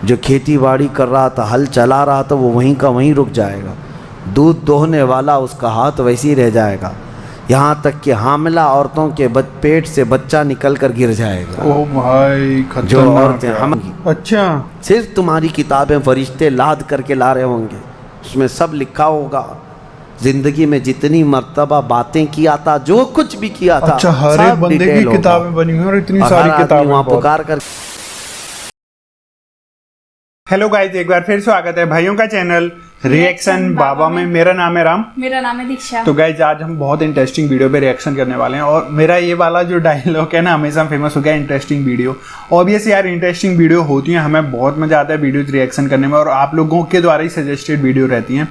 جو کھیتی باڑی کر رہا تھا، ہل چلا رہا تھا، وہ وہیں کا وہیں رک جائے گا۔ دودھ دوہنے والا اس کا ہاتھ ویسے ہی رہ جائے گا، یہاں تک کہ حاملہ عورتوں کے پیٹ سے بچہ نکل کر گر جائے گا۔ او بھائی جو عورتیں اچھا صرف تمہاری کتابیں فرشتے لاد کر کے لا رہے ہوں گے، اس میں سب لکھا ہوگا، زندگی میں جتنی مرتبہ باتیں کیا تھا، جو کچھ بھی کیا تھا، اچھا ہر ایک بندے کی کتابیں بنی ہوئی اور اتنی ساری کتابیں وہاں پکار کر۔ ہیلو گائز، ایک بار پھر سواگت ہے بھائیوں کا چینل ریئیکشن بابا میں۔ میرا نام ہے رام، میرا نام ہے دیکشا۔ تو گائز آج ہم بہت انٹرسٹنگ ویڈیو پہ ریئیکشن کرنے والے ہیں، اور میرا یہ والا جو ڈائلاگ ہے نا ہمیشہ فیمس ہو گیا، انٹرسٹنگ ویڈیو۔ اوبیس یار انٹرسٹنگ ویڈیو ہوتی ہیں، ہمیں بہت مزہ آتا ہے ویڈیوز ریئیکشن کرنے میں، اور آپ لوگوں کے دوارا ہی سجیسٹڈ ویڈیو رہتی ہیں۔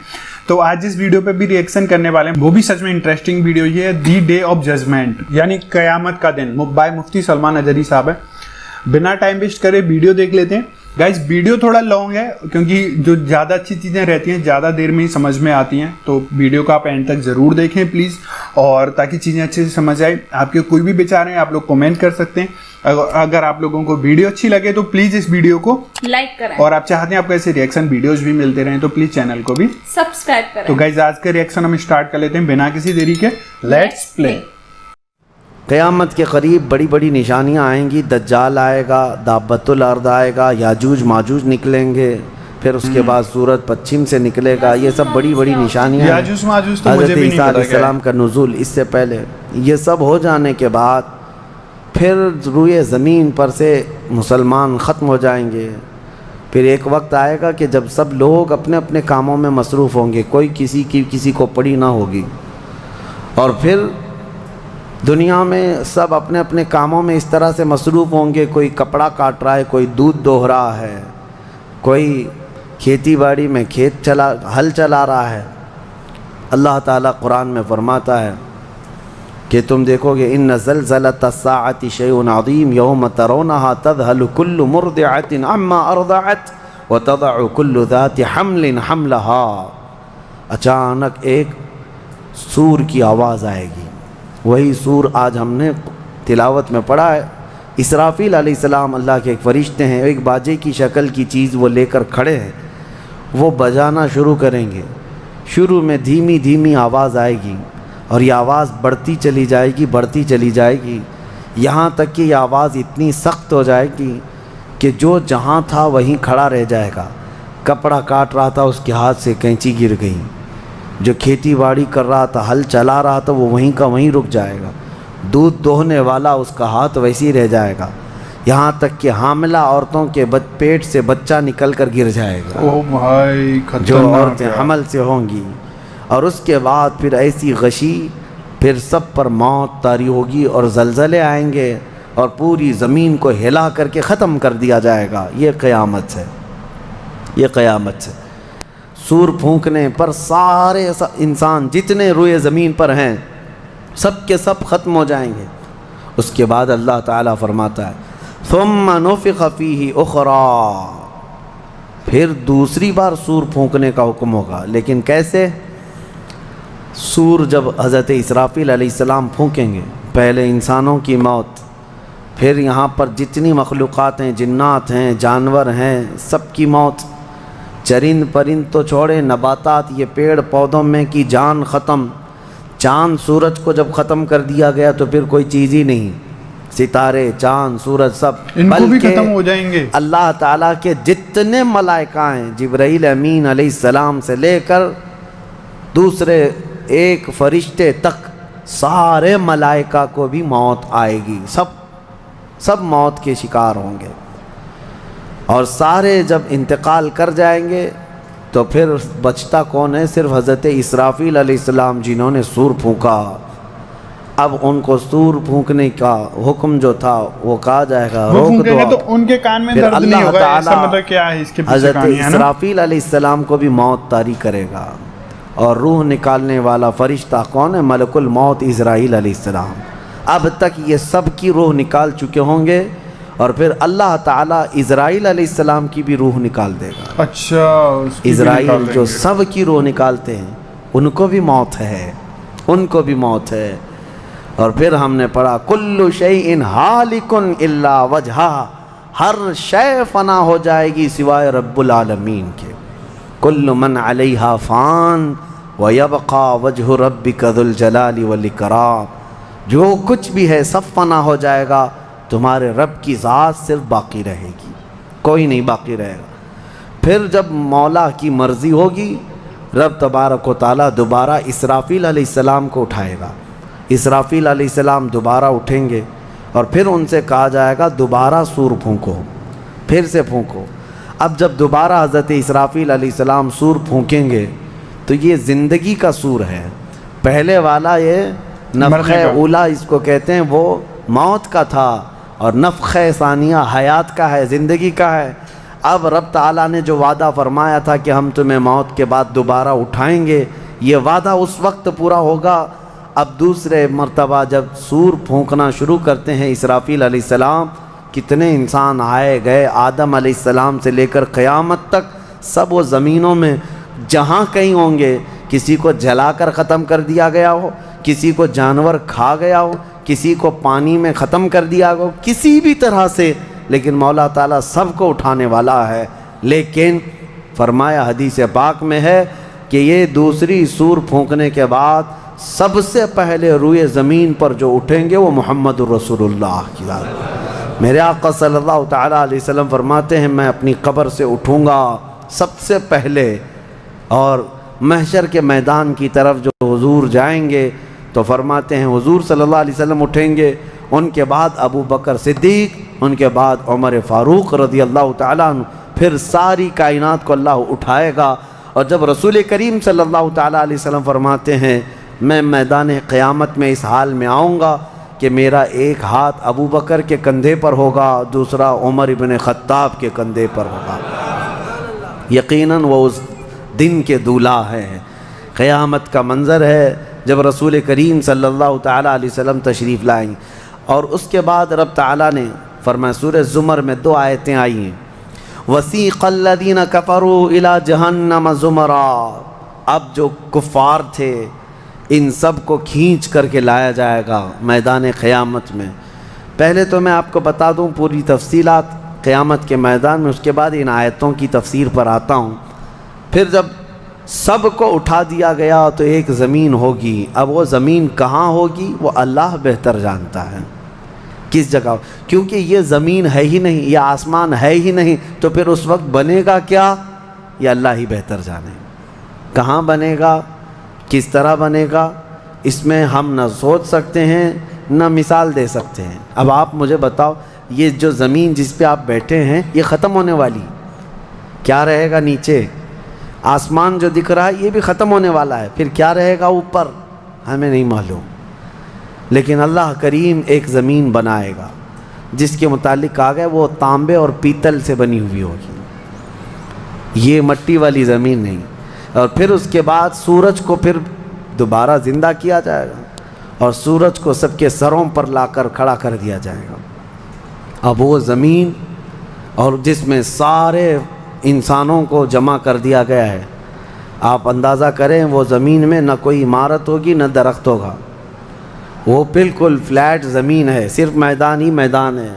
تو آج جس ویڈیو پہ بھی ریئیکشن کرنے والے ہیں وہ بھی سچ میں انٹرسٹنگ ویڈیو، یہ ہے دی ڈے آف ججمنٹ، یعنی قیامت کا دن، بائی مفتی سلمان اجری صاحب ہے۔ بنا ٹائم ویسٹ کرے ویڈیو دیکھ لیتے ہیں۔ گائز ویڈیو تھوڑا لانگ ہے کیونکہ جو زیادہ اچھی چیزیں رہتی ہیں زیادہ دیر میں ہی سمجھ میں آتی ہیں، تو ویڈیو کو آپ اینڈ تک ضرور دیکھیں پلیز، اور تاکہ چیزیں اچھے سے سمجھ آئے۔ آپ کے کوئی بھی بیچارے ہیں آپ لوگ کمنٹ کر سکتے ہیں۔ اگر آپ لوگوں کو ویڈیو اچھی لگے تو پلیز اس ویڈیو کو لائک کریں، اور آپ چاہتے ہیں آپ کو ایسے ریئیکشن ویڈیوز بھی ملتے رہیں تو پلیز چینل کو بھی سبسکرائب کریں۔ تو گائز آج کا ریئیکشن ہم اسٹارٹ کر لیتے ہیں بنا کسی دیری کے، لیٹس پلے۔ قیامت کے قریب بڑی بڑی نشانیاں آئیں گی، دجال آئے گا، دابت الارض آئے گا، یاجوج ماجوج نکلیں گے، پھر اس کے بعد سورج پچھم سے نکلے گا، یہ سب بڑی بڑی نشانیاں ہیں۔ یاجوج ماجوج تو مجھے حضرت بھی نہیں عیسیٰ پتا علیہ السلام کا نزول اس سے پہلے، یہ سب ہو جانے کے بعد پھر روئے زمین پر سے مسلمان ختم ہو جائیں گے۔ پھر ایک وقت آئے گا کہ جب سب لوگ اپنے اپنے کاموں میں مصروف ہوں گے، کوئی کسی کو پڑی نہ ہوگی، اور پھر دنیا میں سب اپنے اپنے کاموں میں اس طرح سے مصروف ہوں گے، کوئی کپڑا کاٹ رہا ہے، کوئی دودھ دوہ رہا ہے، کوئی کھیتی باڑی میں ہل چلا رہا ہے۔ اللہ تعالیٰ قرآن میں فرماتا ہے کہ تم دیکھو گے ان زلزلۃ الساعۃ شیء عظیم یوم ترونها تذهل كل مرضعۃ عما ارضعت وتضع كل ذات حمل حملها۔ اچانک ایک سور کی آواز آئے گی، وہی سور آج ہم نے تلاوت میں پڑھا ہے۔ اسرافیل علیہ السلام اللہ کے ایک فرشتے ہیں، ایک باجے کی شکل کی چیز وہ لے کر کھڑے ہیں، وہ بجانا شروع کریں گے۔ شروع میں دھیمی دھیمی آواز آئے گی، اور یہ آواز بڑھتی چلی جائے گی، یہاں تک کہ یہ آواز اتنی سخت ہو جائے گی کہ جو جہاں تھا وہیں کھڑا رہ جائے گا۔ کپڑا کاٹ رہا تھا اس کے ہاتھ سے کینچی گر گئی، جو کھیتی باڑی کر رہا تھا، ہل چلا رہا تھا، وہ وہیں کا وہیں رک جائے گا۔ دودھ دوہنے والا اس کا ہاتھ ویسے ہی رہ جائے گا، یہاں تک کہ حاملہ عورتوں کے پیٹ سے بچہ نکل کر گر جائے گا۔ او بھائی جو عورتیں حمل سے ہوں گی، اور اس کے بعد پھر ایسی غشی، پھر سب پر موت طاری ہوگی، اور زلزلے آئیں گے، اور پوری زمین کو ہلا کر کے ختم کر دیا جائے گا۔ یہ قیامت ہے، یہ قیامت ہے۔ سور پھونکنے پر سارے انسان جتنے روئے زمین پر ہیں سب کے سب ختم ہو جائیں گے۔ اس کے بعد اللہ تعالیٰ فرماتا ہے ثم نفخ فیہ اخری، پھر دوسری بار سور پھونکنے کا حکم ہوگا۔ لیکن کیسے؟ سور جب حضرت اسرافیل علیہ السلام پھونکیں گے، پہلے انسانوں کی موت، پھر یہاں پر جتنی مخلوقات ہیں، جنات ہیں، جانور ہیں، سب کی موت، چرند پرند تو چھوڑے، نباتات، یہ پیڑ پودوں میں کی جان ختم۔ چاند سورج کو جب ختم کر دیا گیا تو پھر کوئی چیز ہی نہیں، ستارے، چاند، سورج سب، ان کو بھی ختم ہو جائیں گے۔ اللہ تعالیٰ کے جتنے ملائکہ ہیں، جبرائیل امین علیہ السلام سے لے کر دوسرے ایک فرشتے تک، سارے ملائکہ کو بھی موت آئے گی، سب موت کے شکار ہوں گے، اور سارے جب انتقال کر جائیں گے تو پھر بچتا کون ہے؟ صرف حضرت اسرافیل علیہ السلام جنہوں نے سور پھونکا۔ اب ان کو سور پھونکنے کا حکم جو تھا وہ کہا جائے گا روک دو، تو ان کے کان میں درد نہیں ہوگا، ایسا مطلب کیا ہے اس کے پیچھے حضرت کہانی ہے نا؟ اسرافیل علیہ السلام کو بھی موت طاری کرے گا، اور روح نکالنے والا فرشتہ کون ہے؟ ملک الموت اسرائیل علیہ السلام۔ اب تک یہ سب کی روح نکال چکے ہوں گے، اور پھر اللہ تعالیٰ اسرائیل علیہ السلام کی بھی روح نکال دے گا۔ اچھا، اسرائیل جو سب کی روح نکالتے ہیں ان کو بھی موت ہے، ان کو بھی موت ہے۔ اور پھر ہم نے پڑھا کل شیء ہالک الا وجہہ، ہر شے فنا ہو جائے گی سوائے رب العالمین کے. کل من علیہا فان ویبقى وجہ ربک ذو الجلال والاکرام. جو کچھ بھی ہے سب فنا ہو جائے گا, تمہارے رب کی ذات صرف باقی رہے گی, کوئی نہیں باقی رہے گا. پھر جب مولا کی مرضی ہوگی رب تبارک و تعالیٰ دوبارہ اسرافیل علیہ السلام کو اٹھائے گا. اسرافیل علیہ السلام دوبارہ اٹھیں گے اور پھر ان سے کہا جائے گا دوبارہ سور پھونکو, پھر سے پھونکو. اب جب دوبارہ حضرت اسرافیل علیہ السلام سور پھونکیں گے تو یہ زندگی کا سور ہے. پہلے والا یہ نفخہ اولا اس کو کہتے ہیں, وہ موت کا تھا, اور نفخہ ثانیہ حیات کا ہے, زندگی کا ہے. اب رب تعالیٰ نے جو وعدہ فرمایا تھا کہ ہم تمہیں موت کے بعد دوبارہ اٹھائیں گے, یہ وعدہ اس وقت پورا ہوگا. اب دوسرے مرتبہ جب سور پھونکنا شروع کرتے ہیں اسرافیل علیہ السلام, کتنے انسان آئے گئے, آدم علیہ السلام سے لے کر قیامت تک سب وہ زمینوں میں جہاں کہیں ہوں گے. کسی کو جلا کر ختم کر دیا گیا ہو, کسی کو جانور کھا گیا ہو, کسی کو پانی میں ختم کر دیا ہو, کسی بھی طرح سے, لیکن مولا تعالیٰ سب کو اٹھانے والا ہے. لیکن فرمایا حدیث پاک میں ہے کہ یہ دوسری سور پھونکنے کے بعد سب سے پہلے روئے زمین پر جو اٹھیں گے وہ محمد الرسول اللہ کی ذات. میرے آقا صلی اللہ تعالیٰ علیہ وسلم فرماتے ہیں میں اپنی قبر سے اٹھوں گا سب سے پہلے, اور محشر کے میدان کی طرف جو حضور جائیں گے تو فرماتے ہیں حضور صلی اللہ علیہ وسلم اٹھیں گے, ان کے بعد ابو بکر صدیق, ان کے بعد عمر فاروق رضی اللہ تعالیٰ عنہ, پھر ساری کائنات کو اللہ اٹھائے گا. اور جب رسول کریم صلی اللہ تعالیٰ علیہ وسلم فرماتے ہیں میں میدان قیامت میں اس حال میں آؤں گا کہ میرا ایک ہاتھ ابو بکر کے کندھے پر ہوگا, دوسرا عمر ابن خطاب کے کندھے پر ہوگا. یقیناً وہ اس دن کے دولہا ہے. قیامت کا منظر ہے جب رسول کریم صلی اللہ تعالیٰ علیہ وسلم تشریف لائیں گے. اور اس کے بعد رب تعالیٰ نے فرمایا, سورہ زمر میں 2 آیتیں آئی ہیں, وَسِيقَ الَّذِينَ كَفَرُوا إِلَى جَهَنَّمَ زُمَرًا. اب جو کفار تھے ان سب کو کھینچ کر کے لایا جائے گا میدان قیامت میں. پہلے تو میں آپ کو بتا دوں پوری تفصیلات قیامت کے میدان میں, اس کے بعد ان آیتوں کی تفسیر پر آتا ہوں. پھر جب سب کو اٹھا دیا گیا تو ایک زمین ہوگی. اب وہ زمین کہاں ہوگی وہ اللہ بہتر جانتا ہے کس جگہ, کیونکہ یہ زمین ہے ہی نہیں, یہ آسمان ہے ہی نہیں, تو پھر اس وقت بنے گا کیا یہ اللہ ہی بہتر جانے. کہاں بنے گا, کس طرح بنے گا, اس میں ہم نہ سوچ سکتے ہیں نہ مثال دے سکتے ہیں. اب آپ مجھے بتاؤ یہ جو زمین جس پہ آپ بیٹھے ہیں یہ ختم ہونے والی, کیا رہے گا نیچے؟ آسمان جو دکھ رہا ہے یہ بھی ختم ہونے والا ہے, پھر کیا رہے گا اوپر ہمیں نہیں معلوم. لیکن اللہ کریم ایک زمین بنائے گا جس کے متعلق کہا گیا وہ تانبے اور پیتل سے بنی ہوئی ہوگی, یہ مٹی والی زمین نہیں. اور پھر اس کے بعد سورج کو پھر دوبارہ زندہ کیا جائے گا اور سورج کو سب کے سروں پر لا کر کھڑا کر دیا جائے گا. اب وہ زمین اور جس میں سارے انسانوں کو جمع کر دیا گیا ہے, آپ اندازہ کریں وہ زمین میں نہ کوئی عمارت ہوگی نہ درخت ہوگا, وہ بالکل فلیٹ زمین ہے, صرف میدان ہی میدان ہے.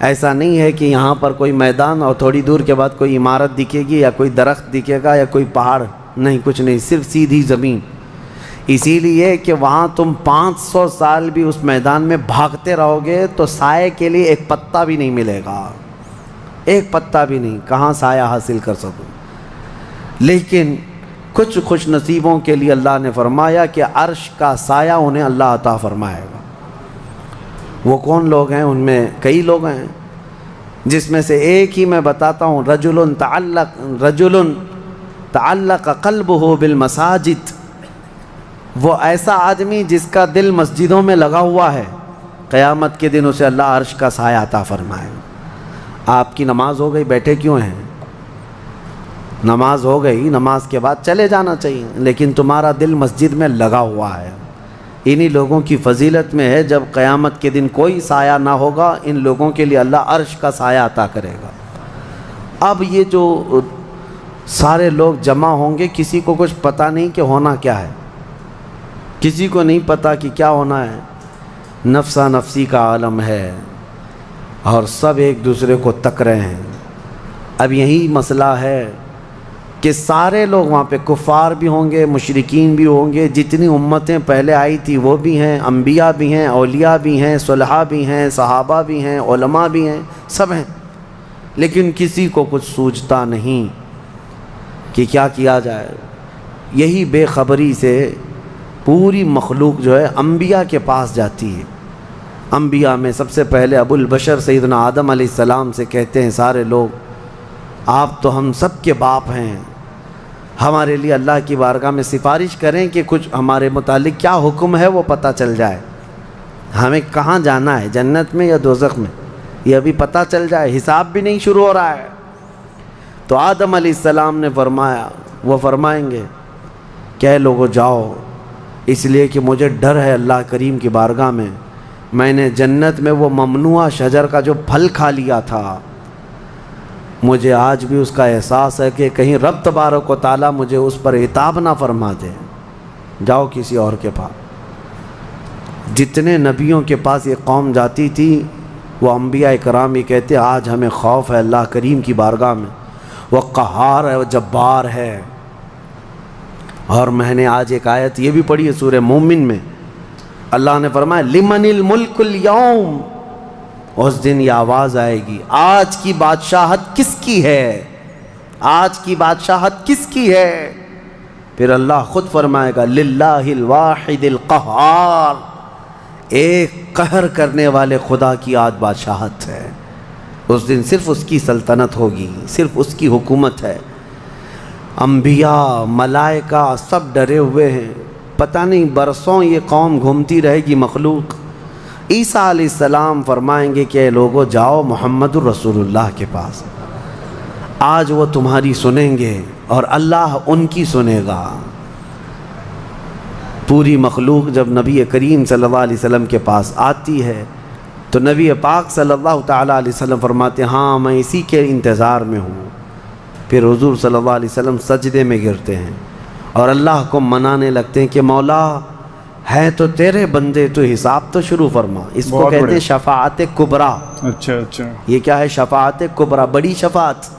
ایسا نہیں ہے کہ یہاں پر کوئی میدان اور تھوڑی دور کے بعد کوئی عمارت دکھے گی یا کوئی درخت دکھے گا یا کوئی پہاڑ, نہیں, کچھ نہیں, صرف سیدھی زمین. اسی لیے کہ وہاں تم 500 سال بھی اس میدان میں بھاگتے رہو گے تو سائے کے لیے ایک پتا بھی نہیں ملے گا, ایک پتا بھی نہیں, کہاں سایہ حاصل کر سکو. لیکن کچھ خوش نصیبوں کے لیے اللہ نے فرمایا کہ عرش کا سایہ انہیں اللہ عطا فرمائے گا. وہ کون لوگ ہیں؟ ان میں کئی لوگ ہیں, جس میں سے ایک ہی میں بتاتا ہوں, رجل تعلق قلبہ بالمساجد. وہ ایسا آدمی جس کا دل مسجدوں میں لگا ہوا ہے, قیامت کے دن اسے اللہ عرش کا سایہ عطا فرمائے گا. آپ کی نماز ہو گئی, بیٹھے کیوں ہیں؟ نماز ہو گئی, نماز کے بعد چلے جانا چاہیے, لیکن تمہارا دل مسجد میں لگا ہوا ہے. انہی لوگوں کی فضیلت میں ہے جب قیامت کے دن کوئی سایہ نہ ہوگا, ان لوگوں کے لیے اللہ عرش کا سایہ عطا کرے گا. اب یہ جو سارے لوگ جمع ہوں گے, کسی کو کچھ پتہ نہیں کہ ہونا کیا ہے, کسی کو نہیں پتہ کہ کیا ہونا ہے. نفسا نفسی کا عالم ہے, اور سب ایک دوسرے کو تک رہے ہیں۔ اب یہی مسئلہ ہے کہ سارے لوگ وہاں پہ کفار بھی ہوں گے، مشرکین بھی ہوں گے، جتنی امتیں پہلے آئی تھی وہ بھی ہیں، انبیاء بھی ہیں، اولیاء بھی ہیں، صلحاء بھی ہیں، صحابہ بھی ہیں، علماء بھی ہیں، سب ہیں، لیکن کسی کو کچھ سوچتا نہیں کہ کیا کیا جائے۔ یہی بے خبری سے پوری مخلوق جو ہے انبیاء کے پاس جاتی ہے۔ انبیاء میں سب سے پہلے ابو البشر سیدنا آدم علیہ السلام سے کہتے ہیں سارے لوگ، آپ تو ہم سب کے باپ ہیں، ہمارے لیے اللہ کی بارگاہ میں سفارش کریں کہ کچھ ہمارے متعلق کیا حکم ہے وہ پتہ چل جائے، ہمیں کہاں جانا ہے، جنت میں یا دوزخ میں، یہ ابھی پتہ چل جائے، حساب بھی نہیں شروع ہو رہا ہے۔ تو آدم علیہ السلام نے فرمایا، وہ فرمائیں گے کہ اے لوگو جاؤ، اس لیے کہ مجھے ڈر ہے اللہ کریم کی بارگاہ میں نے جنت میں وہ ممنوع شجر کا جو پھل کھا لیا تھا، مجھے آج بھی اس کا احساس ہے کہ کہیں رب تبارک و تعالیٰ مجھے اس پر عتاب نہ فرما دے، جاؤ کسی اور کے پاس۔ جتنے نبیوں کے پاس یہ قوم جاتی تھی وہ انبیاء کرام یہ کہتے آج ہمیں خوف ہے اللہ کریم کی بارگاہ میں، وہ قہار ہے، وہ جبار ہے۔ اور میں نے آج ایک آیت یہ بھی پڑھی ہے سورہ مومن میں، اللہ نے فرمایا لمن الملک اليوم، اس دن یہ آواز آئے گی آج کی بادشاہت کس کی ہے، آج کی بادشاہت کس کی ہے؟ پھر اللہ خود فرمائے گا للہ الواحد القہار، ایک قہر کرنے والے خدا کی آج بادشاہت ہے۔ اس دن صرف اس کی سلطنت ہوگی، صرف اس کی حکومت ہے۔ انبیاء، ملائکہ سب ڈرے ہوئے ہیں، پتہ نہیں برسوں یہ قوم گھومتی رہے گی مخلوق۔ عیسیٰ علیہ السلام فرمائیں گے کہ اے لوگو جاؤ محمد الرسول اللہ کے پاس، آج وہ تمہاری سنیں گے اور اللہ ان کی سنے گا۔ پوری مخلوق جب نبی کریم صلی اللہ علیہ وسلم کے پاس آتی ہے تو نبی پاک صلی اللہ تعالیٰ علیہ وسلم فرماتے ہیں ہاں میں اسی کے انتظار میں ہوں۔ پھر حضور صلی اللہ علیہ وسلم سجدے میں گرتے ہیں اور اللہ کو منانے لگتے ہیں کہ مولا ہے تو تیرے بندے، تو حساب تو شروع فرما۔ اس کو کہتے ہیں شفاعت کبریٰ۔ اچھا یہ کیا ہے شفاعت کبریٰ؟ بڑی شفاعت،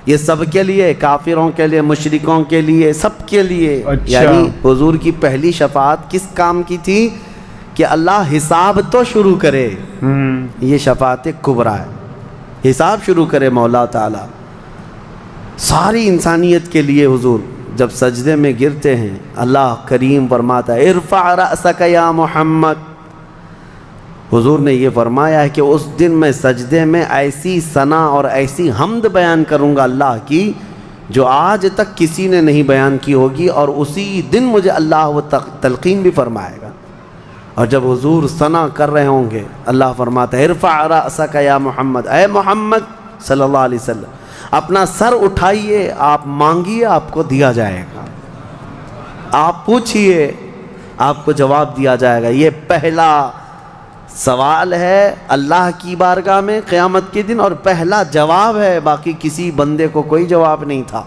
یہ سب کے لیے، کافروں کے لیے، مشرکوں کے لیے، سب کے لیے۔ یعنی حضور کی پہلی شفاعت کس کام کی تھی؟ کہ اللہ حساب تو شروع کرے، یہ شفاعت کبریٰ ہے، حساب شروع کرے مولا تعالیٰ ساری انسانیت کے لیے۔ حضور جب سجدے میں گرتے ہیں اللہ کریم فرماتا ہے ارفع رأسک یا محمد۔ حضور نے یہ فرمایا ہے کہ اس دن میں سجدے میں ایسی ثنا اور ایسی حمد بیان کروں گا اللہ کی جو آج تک کسی نے نہیں بیان کی ہوگی، اور اسی دن مجھے اللہ وہ تلقین بھی فرمائے گا۔ اور جب حضور ثنا کر رہے ہوں گے اللہ فرماتا ہے ارفع رأسک یا محمد، اے محمد صلی اللہ علیہ وسلم اپنا سر اٹھائیے، آپ مانگیے آپ کو دیا جائے گا، آپ پوچھئے آپ کو جواب دیا جائے گا۔ یہ پہلا سوال ہے اللہ کی بارگاہ میں قیامت کے دن، اور پہلا جواب ہے، باقی کسی بندے کو کوئی جواب نہیں تھا۔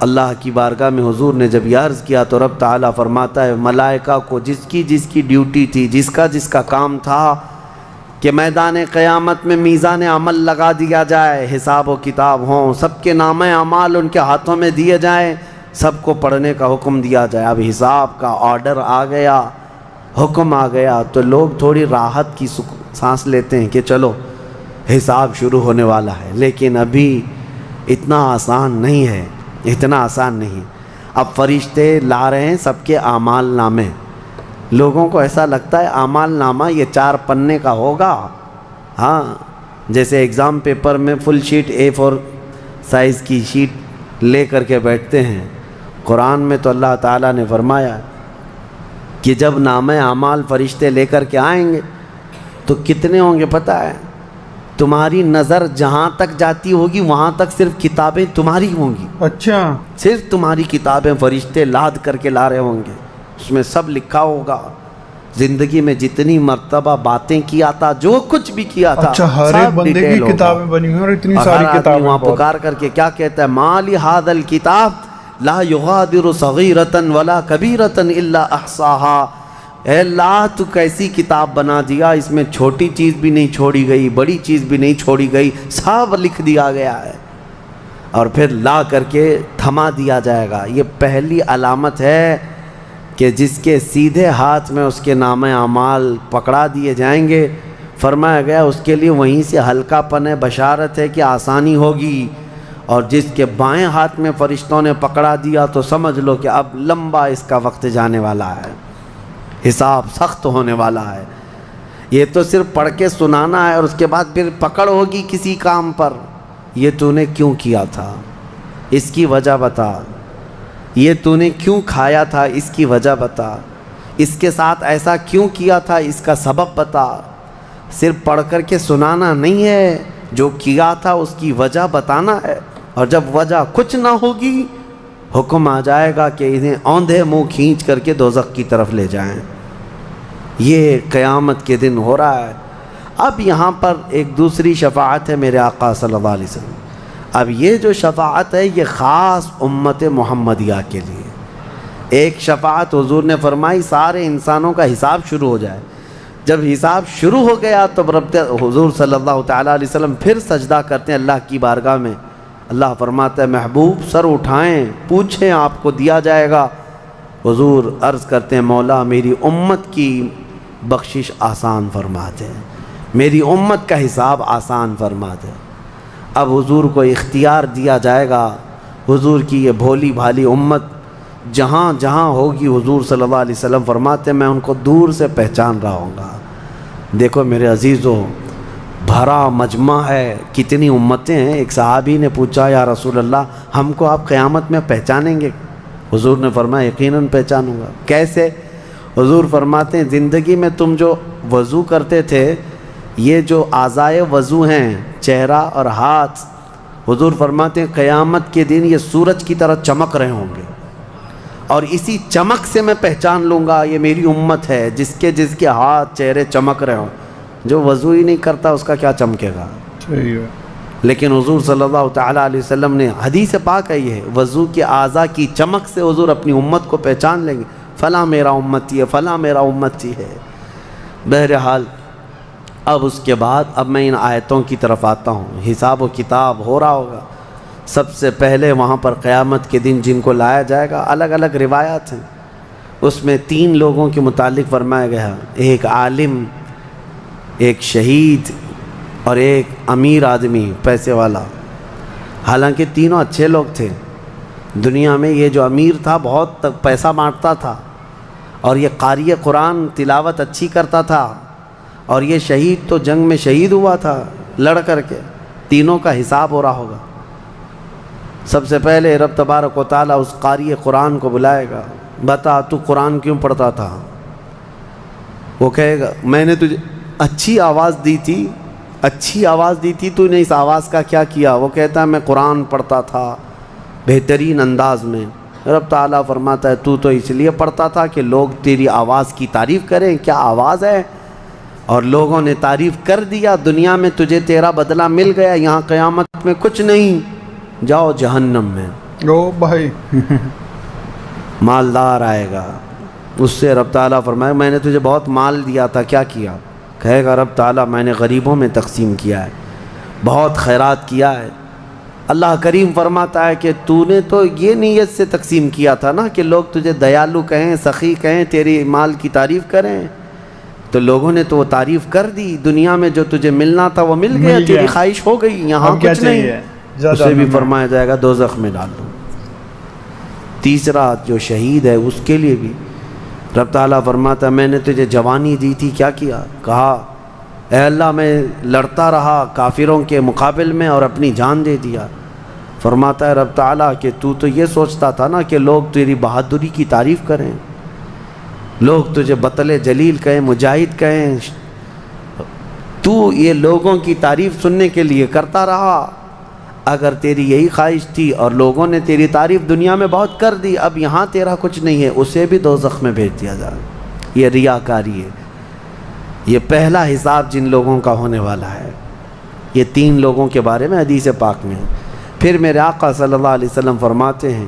اللہ کی بارگاہ میں حضور نے جب یہ عرض کیا تو رب تعالیٰ فرماتا ہے ملائکہ کو جس کی ڈیوٹی تھی، جس کا کام تھا کہ میدان قیامت میں میزان عمل لگا دیا جائے، حساب و کتاب ہوں، سب کے نام اعمال ان کے ہاتھوں میں دیے جائیں، سب کو پڑھنے کا حکم دیا جائے۔ اب حساب کا آرڈر آ گیا، حکم آ گیا، تو لوگ تھوڑی راحت کی سانس لیتے ہیں کہ چلو حساب شروع ہونے والا ہے، لیکن ابھی اتنا آسان نہیں ہے، اتنا آسان نہیں۔ اب فرشتے لا رہے ہیں سب کے اعمال نامے، لوگوں کو ایسا لگتا ہے اعمال نامہ یہ 4 پنے کا ہوگا، ہاں جیسے ایگزام پیپر میں فل شیٹ A4 سائز کی شیٹ لے کر کے بیٹھتے ہیں۔ قرآن میں تو اللہ تعالیٰ نے فرمایا کہ جب نامہ اعمال فرشتے لے کر کے آئیں گے تو کتنے ہوں گے پتہ ہے؟ تمہاری نظر جہاں تک جاتی ہوگی وہاں تک صرف کتابیں تمہاری ہوں گی۔ اچھا، صرف تمہاری کتابیں فرشتے لاد کر کے لا رہے ہوں گے، اس میں سب لکھا ہوگا زندگی میں جتنی مرتبہ باتیں کیا تھا، جو کچھ بھی کیا تھا، اچھا ہر ایک بندے کی کتابیں بنی ہوئی اور اتنی ساری کتابیں۔ وہاں پکار کر کے کیا کہتا ہے مالی ھذا الکتاب لا یغادر صغیرۃ ولا کبیرۃ الا احصاها، اے اللہ تو کیسی کتاب بنا دیا، اس میں چھوٹی چیز بھی نہیں چھوڑی گئی، بڑی چیز بھی نہیں چھوڑی گئی، سب لکھ دیا گیا ہے، اور پھر لا کر کے تھما دیا جائے گا۔ یہ پہلی علامت ہے کہ جس کے سیدھے ہاتھ میں اس کے نامہ اعمال پکڑا دیے جائیں گے، فرمایا گیا اس کے لیے وہیں سے ہلکا پن ہے، بشارت ہے کہ آسانی ہوگی، اور جس کے بائیں ہاتھ میں فرشتوں نے پکڑا دیا تو سمجھ لو کہ اب لمبا اس کا وقت جانے والا ہے، حساب سخت ہونے والا ہے۔ یہ تو صرف پڑھ کے سنانا ہے، اور اس کے بعد پھر پکڑ ہوگی کسی کام پر۔ یہ تو نے کیوں کیا تھا، اس کی وجہ بتا۔ یہ تو نے کیوں کھایا تھا، اس کی وجہ بتا۔ اس کے ساتھ ایسا کیوں کیا تھا، اس کا سبب بتا۔ صرف پڑھ کر کے سنانا نہیں ہے، جو کیا تھا اس کی وجہ بتانا ہے، اور جب وجہ کچھ نہ ہوگی حکم آ جائے گا کہ انہیں اوندھے منہ کھینچ کر کے دوزخ کی طرف لے جائیں۔ یہ قیامت کے دن ہو رہا ہے۔ اب یہاں پر ایک دوسری شفاعت ہے میرے آقا صلی اللہ علیہ وسلم۔ اب یہ جو شفاعت ہے یہ خاص امت محمدیہ کے لیے۔ ایک شفاعت حضور نے فرمائی سارے انسانوں کا حساب شروع ہو جائے۔ جب حساب شروع ہو گیا تو رب حضور صلی اللہ تعالیٰ علیہ وسلم پھر سجدہ کرتے ہیں اللہ کی بارگاہ میں۔ اللہ فرماتا ہے محبوب سر اٹھائیں، پوچھیں، آپ کو دیا جائے گا۔ حضور عرض کرتے ہیں مولا میری امت کی بخشش آسان فرما دے، میری امت کا حساب آسان فرما دے۔ اب حضور کو اختیار دیا جائے گا، حضور کی یہ بھولی بھالی امت جہاں جہاں ہوگی، حضور صلی اللہ علیہ وسلم فرماتے ہیں میں ان کو دور سے پہچان رہا ہوں گا۔ دیکھو میرے عزیزو، بھرا مجمع ہے، کتنی امتیں ہیں۔ ایک صحابی نے پوچھا یا رسول اللہ ہم کو آپ قیامت میں پہچانیں گے؟ حضور نے فرمایا یقیناً پہچانوں گا۔ کیسے؟ حضور فرماتے ہیں زندگی میں تم جو وضو کرتے تھے، یہ جو اعضائے وضو ہیں چہرہ اور ہاتھ، حضور فرماتے ہیں قیامت کے دن یہ سورج کی طرح چمک رہے ہوں گے، اور اسی چمک سے میں پہچان لوں گا یہ میری امت ہے، جس کے ہاتھ چہرے چمک رہے ہوں۔ جو وضو ہی نہیں کرتا اس کا کیا چمکے گا؟ صحیح ہے۔ لیکن حضور صلی اللہ تعالیٰ علیہ وسلم نے حدیث پاک ہے یہ، وضو کے اعضاء کی چمک سے حضور اپنی امت کو پہچان لیں گے، فلاں میرا امتی ہے، فلاں میرا امتی ہے۔ بہرحال اب اس کے بعد اب میں ان آیتوں کی طرف آتا ہوں۔ حساب و کتاب ہو رہا ہوگا۔ سب سے پہلے وہاں پر قیامت کے دن جن کو لایا جائے گا، الگ الگ روایات ہیں، اس میں 3 لوگوں کے متعلق فرمایا گیا، ایک عالم، ایک شہید، اور ایک امیر آدمی پیسے والا۔ حالانکہ تینوں اچھے لوگ تھے دنیا میں۔ یہ جو امیر تھا بہت پیسہ بانٹتا تھا، اور یہ قاری قرآن تلاوت اچھی کرتا تھا، اور یہ شہید تو جنگ میں شہید ہوا تھا لڑ کر کے۔ تینوں کا حساب ہو رہا ہوگا۔ سب سے پہلے رب تبارک و تعالیٰ اس قاری قرآن کو بلائے گا، بتا تو قرآن کیوں پڑھتا تھا؟ وہ کہے گا میں نے تجھے اچھی آواز دی تھی، اچھی آواز دی تھی، تو نے اس آواز کا کیا کیا؟ وہ کہتا ہے میں قرآن پڑھتا تھا بہترین انداز میں۔ رب تعالیٰ فرماتا ہے تو اس لیے پڑھتا تھا کہ لوگ تیری آواز کی تعریف کریں، کیا آواز ہے؟ اور لوگوں نے تعریف کر دیا، دنیا میں تجھے تیرا بدلہ مل گیا، یہاں قیامت میں کچھ نہیں، جاؤ جہنم میں۔ او بھائی مالدار آئے گا، اس سے رب تعالیٰ فرمائے میں نے تجھے بہت مال دیا تھا، کیا کیا؟ کہے گا رب تعالیٰ میں نے غریبوں میں تقسیم کیا ہے، بہت خیرات کیا ہے۔ اللہ کریم فرماتا ہے کہ تو نے تو یہ نیت سے تقسیم کیا تھا نا کہ لوگ تجھے دیالو کہیں، سخی کہیں، تیری مال کی تعریف کریں، تو لوگوں نے تو وہ تعریف کر دی، دنیا میں جو تجھے ملنا تھا وہ مل گیا، تیری خواہش ہو گئی، یہاں کچھ نہیں۔ اسے بھی فرمایا جائے گا دوزخ میں ڈال دو۔ تیسرا جو شہید ہے اس کے لیے بھی رب تعالیٰ فرماتا ہے میں نے تجھے جوانی دی تھی، کیا کیا؟ کہا اے اللہ میں لڑتا رہا کافروں کے مقابل میں اور اپنی جان دے دیا۔ فرماتا ہے رب تعالیٰ کہ تو یہ سوچتا تھا نا کہ لوگ تیری بہادری کی تعریف کریں، لوگ تجھے بطل جلیل کہیں، مجاہد کہیں، تو یہ لوگوں کی تعریف سننے کے لیے کرتا رہا۔ اگر تیری یہی خواہش تھی اور لوگوں نے تیری تعریف دنیا میں بہت کر دی، اب یہاں تیرا کچھ نہیں ہے، اسے بھی دوزخ میں بھیج دیا جائے۔ یہ ریاکاری ہے۔ یہ پہلا حساب جن لوگوں کا ہونے والا ہے، یہ 3 لوگوں کے بارے میں حدیث پاک میں ہے۔ پھر میرے آقا صلی اللہ علیہ وسلم فرماتے ہیں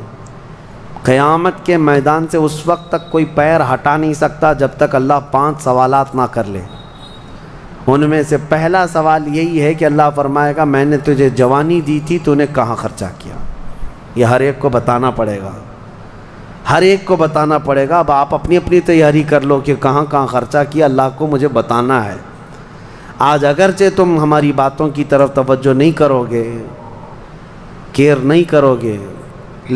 قیامت کے میدان سے اس وقت تک کوئی پیر ہٹا نہیں سکتا جب تک اللہ 5 سوالات نہ کر لے۔ ان میں سے پہلا سوال یہی ہے کہ اللہ فرمائے گا میں نے تجھے جوانی دی تھی تو نے کہاں خرچہ کیا؟ یہ ہر ایک کو بتانا پڑے گا، ہر ایک کو بتانا پڑے گا۔ اب آپ اپنی اپنی تیاری کر لو کہ کہاں کہاں خرچہ کیا، اللہ کو مجھے بتانا ہے۔ آج اگرچہ تم ہماری باتوں کی طرف توجہ نہیں کرو گے، کیئر نہیں کرو گے،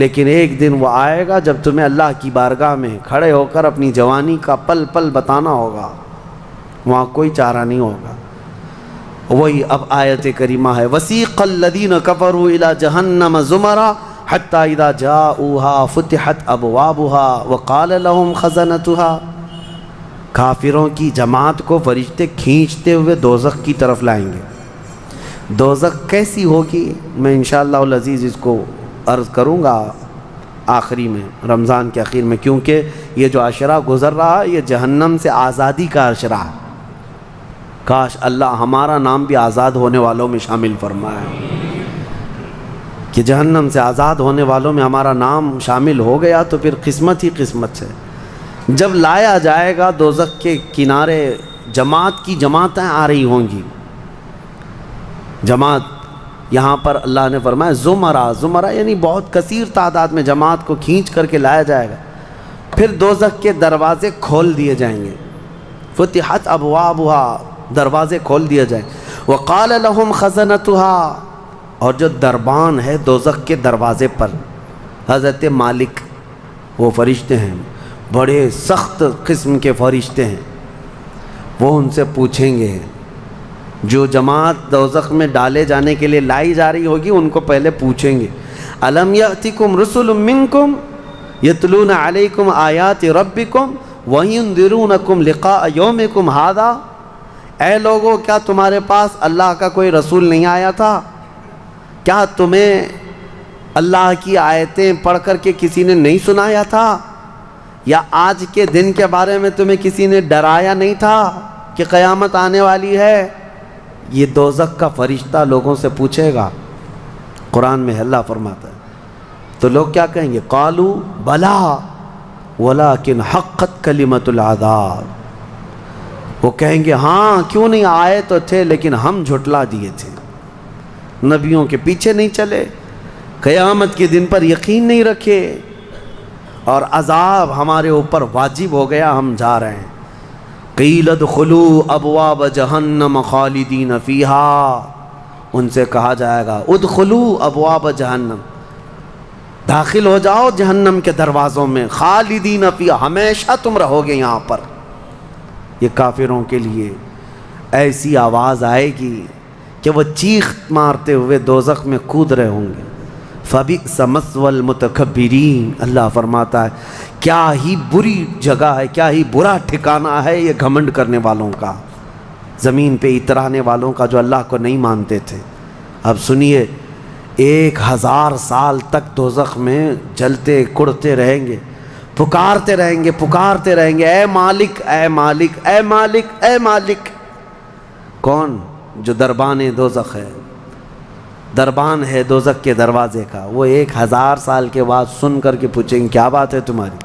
لیکن ایک دن وہ آئے گا جب تمہیں اللہ کی بارگاہ میں کھڑے ہو کر اپنی جوانی کا پل پل بتانا ہوگا، وہاں کوئی چارہ نہیں ہوگا۔ وہی اب آیت کریمہ ہے وَسِيقَ الَّذِينَ كَفَرُوا إِلَى جَهَنَّمَ زُمَرًا حَتَّى إِذَا جَاءُوهَا فُتِحَتْ أَبْوَابُهَا وَقَالَ لَهُمْ خَزَنَتُهَا، کافروں کی جماعت کو فرشتے کھینچتے ہوئے دوزخ کی طرف لائیں گے۔ دوزخ کیسی ہوگی میں انشاءاللہ العزیز اس کو عرض کروں گا آخری میں، رمضان کے آخر میں، کیونکہ یہ جو عشرہ گزر رہا ہے یہ جہنم سے آزادی کا عشرہ ہے۔ کاش اللہ ہمارا نام بھی آزاد ہونے والوں میں شامل فرمائے کہ جہنم سے آزاد ہونے والوں میں ہمارا نام شامل ہو گیا تو پھر قسمت ہی قسمت سے۔ جب لایا جائے گا دوزخ کے کنارے جماعت کی جماعتیں آ رہی ہوں گی، جماعت یہاں پر اللہ نے فرمایا زمرہ یعنی بہت کثیر تعداد میں جماعت کو کھینچ کر کے لایا جائے گا، پھر دوزخ کے دروازے کھول دیے جائیں گے، فتحت ابوابها، دروازے کھول دیے جائیں، وقال لهم خزنتها، اور جو دربان ہے دوزخ کے دروازے پر حضرت مالک، وہ فرشتے ہیں، بڑے سخت قسم کے فرشتے ہیں، وہ ان سے پوچھیں گے، جو جماعت دوزخ میں ڈالے جانے کے لیے لائی جا رہی ہوگی ان کو پہلے پوچھیں گے الم یأتکم رسل منکم یتلون علیکم آیات ربکم وینذرونکم لقاء یومکم ھذا، اے لوگو کیا تمہارے پاس اللہ کا کوئی رسول نہیں آیا تھا؟ کیا تمہیں اللہ کی آیتیں پڑھ کر کے کسی نے نہیں سنایا تھا؟ یا آج کے دن کے بارے میں تمہیں کسی نے ڈرایا نہیں تھا کہ قیامت آنے والی ہے؟ یہ دوزخ کا فرشتہ لوگوں سے پوچھے گا، قرآن میں اللہ فرماتا ہے۔ تو لوگ کیا کہیں گے؟ قالوا بلا ولکن حقت کلمۃ العذاب، وہ کہیں گے ہاں کیوں نہیں آئے تو تھے لیکن ہم جھٹلا دیے تھے، نبیوں کے پیچھے نہیں چلے، قیامت کے دن پر یقین نہیں رکھے، اور عذاب ہمارے اوپر واجب ہو گیا، ہم جا رہے ہیں۔ قیل ادخلوا ابواب جہنم خالدین فیہا، ان سے کہا جائے گا ادخلوا ابواب جہنم، داخل ہو جاؤ جہنم کے دروازوں میں، خالدین فیہا، ہمیشہ تم رہو گے یہاں پر۔ یہ کافروں کے لیے ایسی آواز آئے گی کہ وہ چیخ مارتے ہوئے دوزخ میں کود رہے ہوں گے۔ فَبِئْسَ مَثْوَى الْمُتَكَبِّرِينَ، اللہ فرماتا ہے کیا ہی بری جگہ ہے، کیا ہی برا ٹھکانہ ہے یہ گھمنڈ کرنے والوں کا، زمین پہ اترانے والوں کا جو اللہ کو نہیں مانتے تھے۔ اب سنیے 1000 سال تک دوزخ میں جلتے کڑتے رہیں گے، پکارتے رہیں گے اے مالک اے مالک اے مالک اے مالک۔ کون؟ جو دربان دوزخ ہے، دربان ہے دوزخ کے دروازے کا، وہ 1000 سال کے بعد سن کر کے پوچھیں گے کیا بات ہے تمہاری،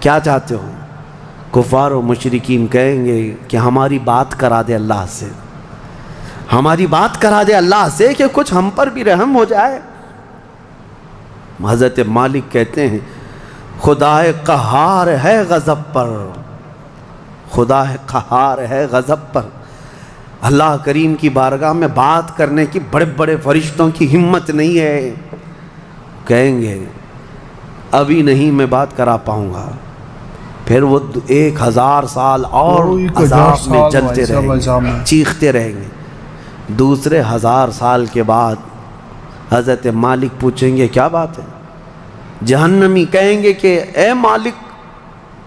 کیا چاہتے ہو؟ کفار و مشرکین کہیں گے کہ ہماری بات کرا دے اللہ سے، ہماری بات کرا دے اللہ سے کہ کچھ ہم پر بھی رحم ہو جائے۔ حضرت مالک کہتے ہیں خدا قہار ہے غضب پر، خدا قہار ہے غضب پر، اللہ کریم کی بارگاہ میں بات کرنے کی بڑے بڑے فرشتوں کی ہمت نہیں ہے، کہیں گے ابھی نہیں میں بات کرا پاؤں گا، پھر وہ 1000 سال اور عذاب میں جلتے رہیں گے، چیختے رہیں گے۔ دوسرے 1000 سال کے بعد حضرت مالک پوچھیں گے کیا بات ہے؟ جہنمی کہیں گے کہ اے مالک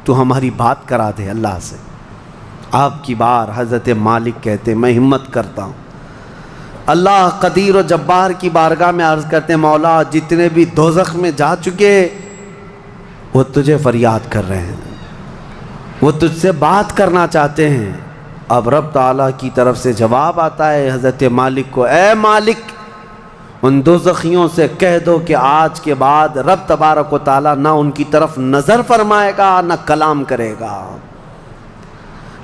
تو ہماری بات کرا دے اللہ سے۔ آپ کی بار حضرت مالک کہتے میں ہمت کرتا ہوں، اللہ قدیر و جبار کی بارگاہ میں عرض کرتے مولا جتنے بھی دوزخ میں جا چکے وہ تجھے فریاد کر رہے ہیں، وہ تجھ سے بات کرنا چاہتے ہیں۔ اب رب تعالیٰ کی طرف سے جواب آتا ہے حضرت مالک کو، اے مالک ان دوزخیوں سے کہہ دو کہ آج کے بعد رب تبارک و تعالیٰ نہ ان کی طرف نظر فرمائے گا نہ کلام کرے گا.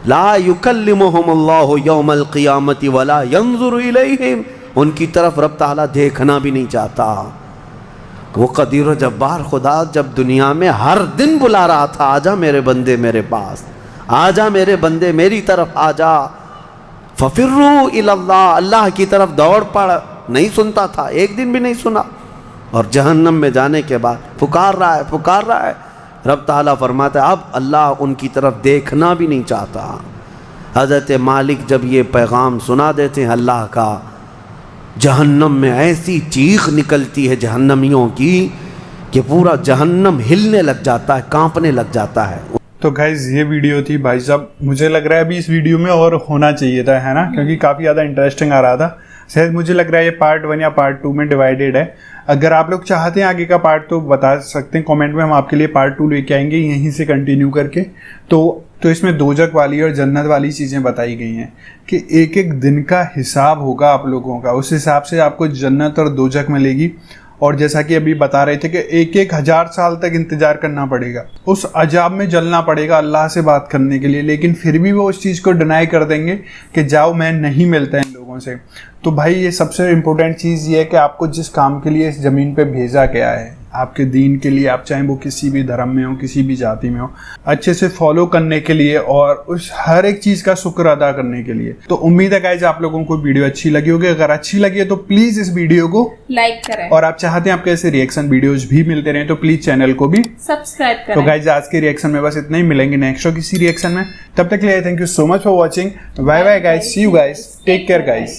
لا یکلمہم اللہ یوم القیامت ولا ینظر الیہم، ان کی طرف رب تعالیٰ دیکھنا بھی نہیں چاہتا. وہ قدیر و جبار خدا جب دنیا میں ہر دن بلا رہا تھا، آجا میرے بندے میرے پاس، آجا میرے بندے میری طرف آجا، ففروا الی اللہ، اللہ کی طرف دوڑ پڑ، نہیں سنتا تھا، ایک دن بھی نہیں سنا. اور جہنم میں جانے کے بعد پکار رہا ہے. رب تعالیٰ فرماتا ہے اب اللہ ان کی طرف دیکھنا بھی نہیں چاہتا. حضرت مالک جب یہ پیغام سنا دیتے ہیں اللہ کا، جہنم میں ایسی چیخ نکلتی ہے جہنمیوں کی کہ پورا جہنم ہلنے لگ جاتا ہے، کانپنے لگ جاتا ہے. تو گائز یہ ویڈیو تھی بھائی صاحب، مجھے لگ رہا ہے ابھی اس ویڈیو میں اور ہونا چاہیے تھا، ہے نا، کیونکہ کافی زیادہ انٹرسٹنگ آ رہا تھا. شاید مجھے لگ رہا ہے یہ پارٹ 1 یا پارٹ 2 میں ڈیوائیڈیڈ ہے. اگر آپ لوگ چاہتے ہیں آگے کا پارٹ تو بتا سکتے ہیں کامنٹ میں، ہم آپ کے لیے پارٹ 2 لے کے آئیں گے یہیں سے کنٹینیو کر کے. تو اس میں دوزخ والی اور جنت والی چیزیں بتائی گئی ہیں کہ ایک ایک دن کا حساب ہوگا آپ لوگوں کا، اس حساب سے آپ کو جنت اور دوزخ ملے گی. اور جیسا کہ ابھی بتا رہے تھے کہ 1000 سال تک انتظار کرنا پڑے گا، اس عذاب میں جلنا پڑے گا اللہ سے بات کرنے کے لیے، لیکن پھر بھی وہ اس چیز کو ڈینائی کر دیں گے کہ جاؤ میں نہیں ملتا ان لوگوں سے. تو بھائی یہ سب سے امپورٹنٹ چیز یہ ہے کہ آپ کو جس کام کے لیے اس زمین پہ بھیجا گیا ہے، آپ کے دین کے لیے، آپ چاہیں وہ کسی بھی دھرم میں ہو، کسی بھی ذاتی میں ہو، اچھے سے فالو کرنے کے لیے اور اس ہر ایک چیز کا شکر ادا کرنے کے لیے. تو امید ہے گائز آپ لوگوں کو ویڈیو اچھی لگی ہوگی. اگر اچھی لگی ہے تو پلیز اس ویڈیو کو لائک کریں، اور آپ چاہتے ہیں آپ کے ایسے ریئیکشن ویڈیوز بھی ملتے رہیں تو پلیز چینل کو بھی سبسکرائب تو کریں. گائز آج کے ریئیکشن میں بس اتنا ہی، ملیں گے نیکسٹ کسی ریئیکشن میں. تب تک کے لیے thank you so much for watching. Bye bye guys, see you guys, take care guys.